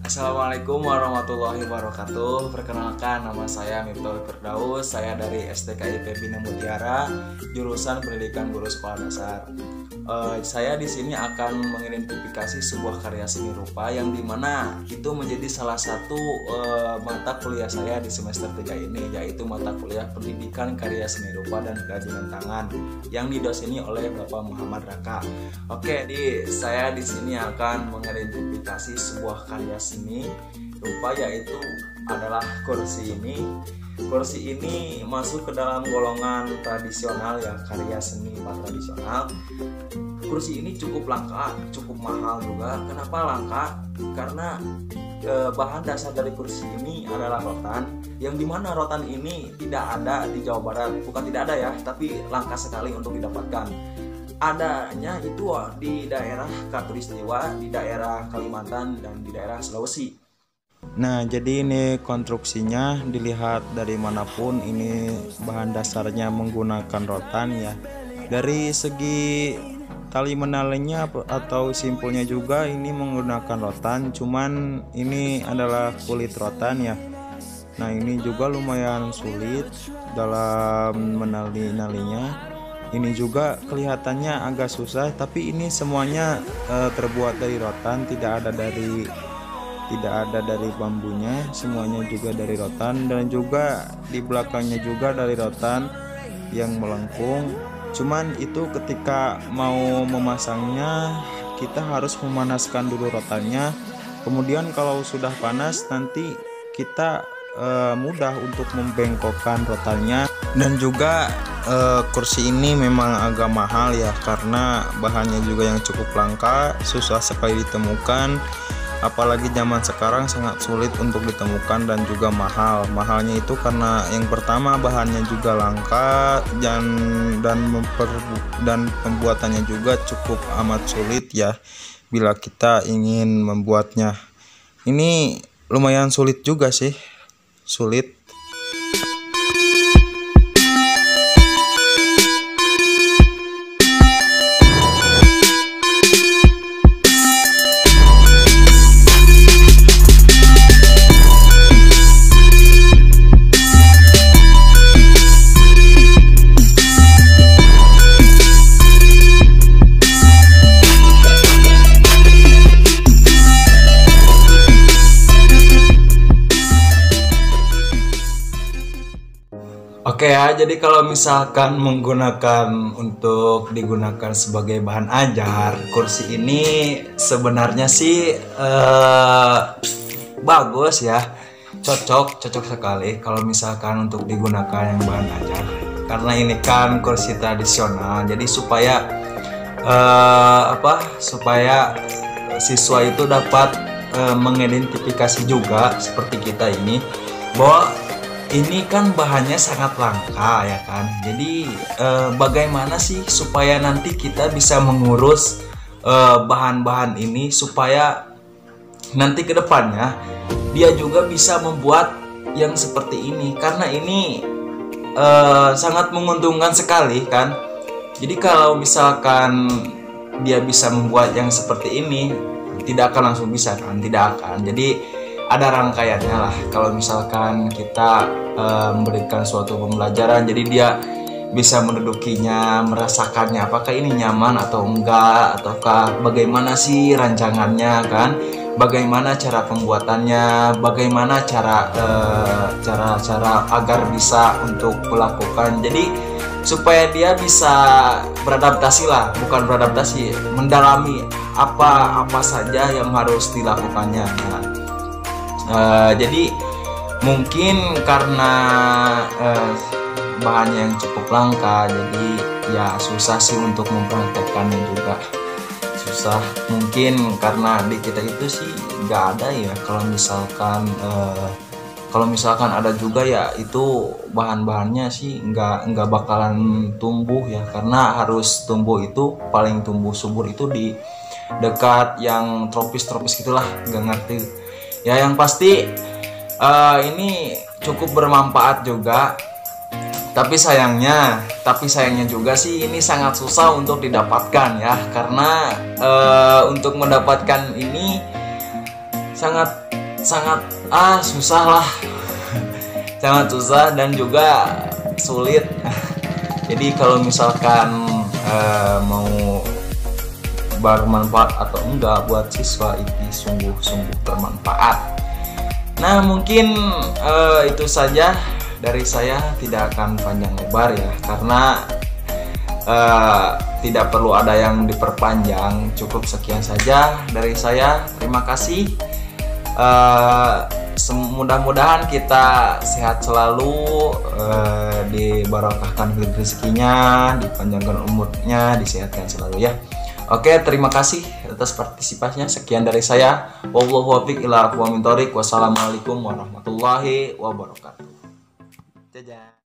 Assalamualaikum warahmatullahi wabarakatuh. Perkenalkan, nama saya Miftahul Firdaus. Saya dari STKIP Bina Mutiara, jurusan Pendidikan Guru Sekolah Dasar. Saya di sini akan mengidentifikasi sebuah karya seni rupa yang dimana itu menjadi salah satu mata kuliah saya di semester 3 ini, yaitu mata kuliah Pendidikan Karya Seni Rupa dan Kerajinan Tangan yang didoseni oleh Bapak Muhammad Raka. Oke, saya di sini akan mengidentifikasi sebuah karya seni rupa, yaitu adalah kursi ini. Kursi ini masuk ke dalam golongan tradisional ya, karya seni tradisional. Kursi ini cukup langka, cukup mahal juga. Kenapa langka? Karena bahan dasar dari kursi ini adalah rotan, yang dimana rotan ini tidak ada di Jawa Barat. Bukan tidak ada ya, tapi langka sekali untuk didapatkan. Adanya itu di daerah Khatulistiwa, di daerah Kalimantan, dan di daerah Sulawesi. Nah, jadi ini konstruksinya dilihat dari manapun, ini bahan dasarnya menggunakan rotan ya. Dari segi tali menalinya atau simpulnya juga ini menggunakan rotan, cuman ini adalah kulit rotan ya. Nah, ini juga lumayan sulit dalam menali-nalinya. Ini juga kelihatannya agak susah, tapi ini semuanya terbuat dari rotan, tidak ada dari bambunya, semuanya juga dari rotan, dan juga di belakangnya juga dari rotan yang melengkung. Cuman itu ketika mau memasangnya kita harus memanaskan dulu rotannya, kemudian kalau sudah panas nanti kita mudah untuk membengkokkan rotannya. Dan juga kursi ini memang agak mahal ya, karena bahannya juga yang cukup langka, susah sekali ditemukan. Apalagi zaman sekarang sangat sulit untuk ditemukan dan juga mahal. Mahalnya itu karena yang pertama bahannya juga langka, dan pembuatannya juga cukup amat sulit ya bila kita ingin membuatnya. Ini lumayan sulit juga sih, sulit. Oke ya, jadi kalau misalkan untuk digunakan sebagai bahan ajar, kursi ini sebenarnya sih bagus ya, cocok sekali kalau misalkan untuk digunakan yang bahan ajar. Karena ini kan kursi tradisional, jadi supaya supaya siswa itu dapat mengidentifikasi juga seperti kita ini, bahwa ini kan bahannya sangat langka ya kan. Jadi bagaimana sih supaya nanti kita bisa mengurus bahan-bahan ini supaya nanti ke depannya dia juga bisa membuat yang seperti ini, karena ini sangat menguntungkan sekali kan. Jadi kalau misalkan dia bisa membuat yang seperti ini, tidak akan langsung bisa kan, tidak akan. Jadi ada rangkaiannya lah. Kalau misalkan kita memberikan suatu pembelajaran, jadi dia bisa mendudukinya, merasakannya apakah ini nyaman atau enggak, ataukah bagaimana sih rancangannya kan, bagaimana cara pembuatannya, bagaimana cara agar bisa untuk melakukan. Jadi supaya dia bisa beradaptasi lah, bukan beradaptasi, mendalami apa saja yang harus dilakukannya. Jadi mungkin karena bahannya yang cukup langka, jadi ya susah sih untuk mempraktekkannya juga, susah. Mungkin karena di kita itu sih nggak ada ya. Kalau misalkan ada juga ya, itu bahan-bahannya sih nggak bakalan tumbuh ya, karena harus tumbuh itu paling tumbuh subur itu di dekat yang tropis gitulah, nggak ngerti ya. Yang pasti ini cukup bermanfaat juga, tapi sayangnya juga sih ini sangat susah untuk didapatkan ya, karena untuk mendapatkan ini sangat sangat susah lah. Sangat susah dan juga sulit. Jadi kalau misalkan mau bermanfaat atau enggak buat siswa, ini sungguh-sungguh bermanfaat. Nah, mungkin itu saja dari saya, tidak akan panjang lebar ya, karena tidak perlu ada yang diperpanjang. Cukup sekian saja dari saya. Terima kasih. Mudah-mudahan kita sehat selalu, dibarokahkan rezekinya, dipanjangkan umurnya, disehatkan selalu ya. Oke, terima kasih atas partisipasinya. Sekian dari saya. Wallahu waffiq ila aqwamit thoriq. Wassalamualaikum warahmatullahi wabarakatuh. Dadah.